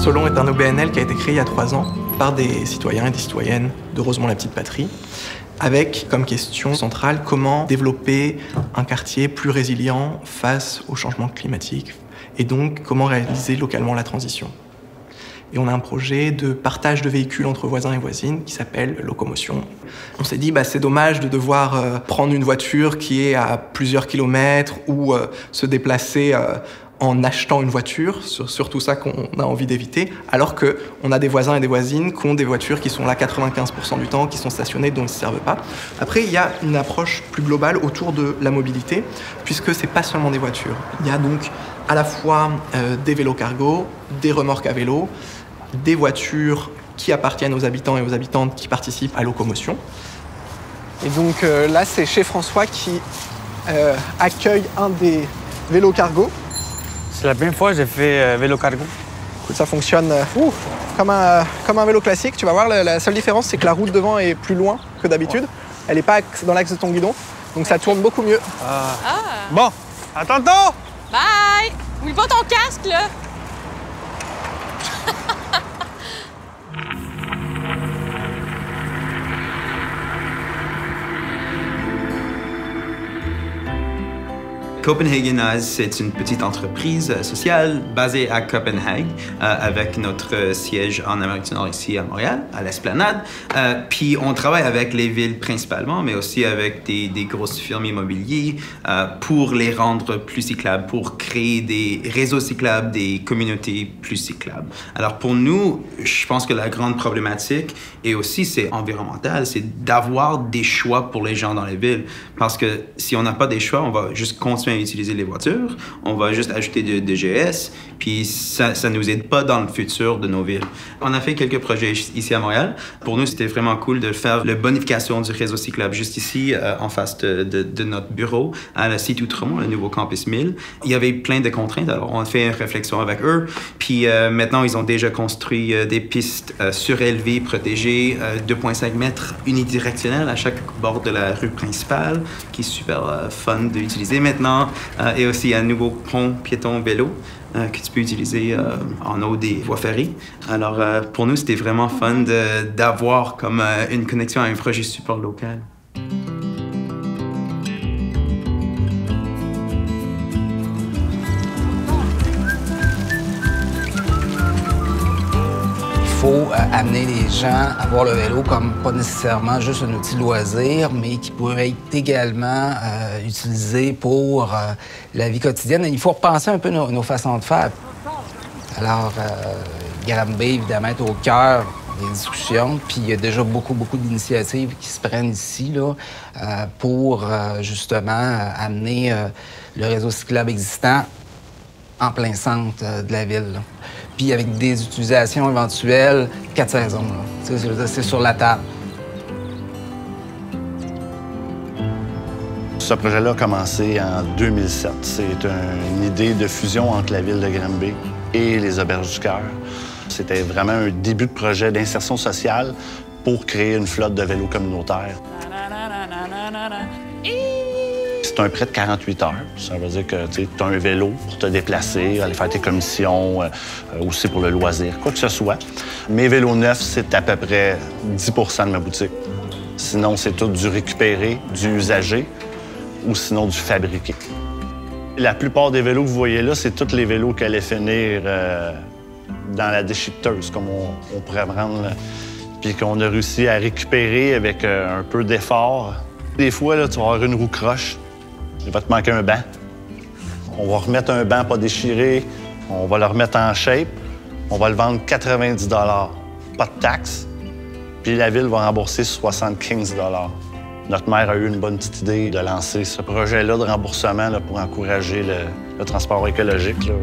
Solon est un OBNL qui a été créé il y a 3 ans par des citoyens et des citoyennes de Rosemont-la-Petite-Patrie, avec comme question centrale comment développer un quartier plus résilient face au changement climatique et donc comment réaliser localement la transition. Et on a un projet de partage de véhicules entre voisins et voisines qui s'appelle Locomotion. On s'est dit, c'est dommage de devoir prendre une voiture qui est à plusieurs kilomètres ou se déplacer en achetant une voiture, surtout ça qu'on a envie d'éviter, alors qu'on a des voisins et des voisines qui ont des voitures qui sont là 95% du temps, qui sont stationnées, dont ils ne se servent pas. Après, il y a une approche plus globale autour de la mobilité, puisque c'est pas seulement des voitures. Il y a donc à la fois des vélos cargo, des remorques à vélo, des voitures qui appartiennent aux habitants et aux habitantes qui participent à Locomotion. Et donc là, c'est chez François qui accueille un des vélos cargo. C'est la première fois que j'ai fait vélo cargo. Écoute, ça fonctionne comme un vélo classique. Tu vas voir, la seule différence, c'est que la route devant est plus loin que d'habitude. Elle n'est pas dans l'axe de ton guidon, donc ça tourne beaucoup mieux. Bon, à tantôt! Bye! Oublie pas ton casque, là! Copenhagen c'est une petite entreprise sociale basée à Copenhague avec notre siège en Amérique du Nord ici à Montréal, à l'Esplanade. Puis on travaille avec les villes principalement, mais aussi avec des grosses firmes immobilières pour les rendre plus cyclables, pour créer des réseaux cyclables, des communautés plus cyclables. Alors pour nous, je pense que la grande problématique, et aussi c'est environnemental, c'est d'avoir des choix pour les gens dans les villes. Parce que si on n'a pas des choix, on va juste continuer à utiliser les voitures, on va juste ajouter de GS, puis ça ne nous aide pas dans le futur de nos villes. On a fait quelques projets ici à Montréal. Pour nous, c'était vraiment cool de faire la bonification du réseau cyclable juste ici, en face de notre bureau, à la site Outremont, le nouveau campus 1000. Il y avait plein de contraintes, alors on a fait une réflexion avec eux, puis maintenant, ils ont déjà construit des pistes surélevées, protégées, 2,5 mètres unidirectionnelles à chaque bord de la rue principale, qui est super fun d'utiliser maintenant. Et aussi un nouveau pont piéton-vélo que tu peux utiliser en haut des voies ferrées. Alors, pour nous, c'était vraiment fun d'avoir comme une connexion à un projet super local. Il faut amener les gens à voir le vélo comme pas nécessairement juste un outil loisir, mais qui pourrait être également utilisé pour la vie quotidienne. Et il faut repenser un peu nos façons de faire. Alors, Granby, évidemment, est au cœur des discussions, puis il y a déjà beaucoup d'initiatives qui se prennent ici là, pour justement amener le réseau cyclable existant en plein centre de la ville, là. Puis avec des utilisations éventuelles 4 saisons. C'est sur la table. Ce projet-là a commencé en 2007. C'est une idée de fusion entre la ville de Granby et les Auberges du Cœur. C'était vraiment un début de projet d'insertion sociale pour créer une flotte de vélos communautaires. C'est un prêt de 48 heures. Ça veut dire que tu as un vélo pour te déplacer, aller faire tes commissions, aussi pour le loisir, quoi que ce soit. Mes vélos neufs, c'est à peu près 10 % de ma boutique. Sinon, c'est tout du récupéré, du usagé ou sinon du fabriqué. La plupart des vélos que vous voyez là, c'est tous les vélos qui allaient finir dans la déchiqueteuse, comme on pourrait prendre, là. Puis qu'on a réussi à récupérer avec un peu d'effort. Des fois, là, tu vas avoir une roue croche. Il va te manquer un banc. On va remettre un banc pas déchiré, on va le remettre en shape, on va le vendre 90 $, pas de taxes, puis la ville va rembourser 75 $. Notre maire a eu une bonne petite idée de lancer ce projet-là de remboursement là, pour encourager le transport écologique, là.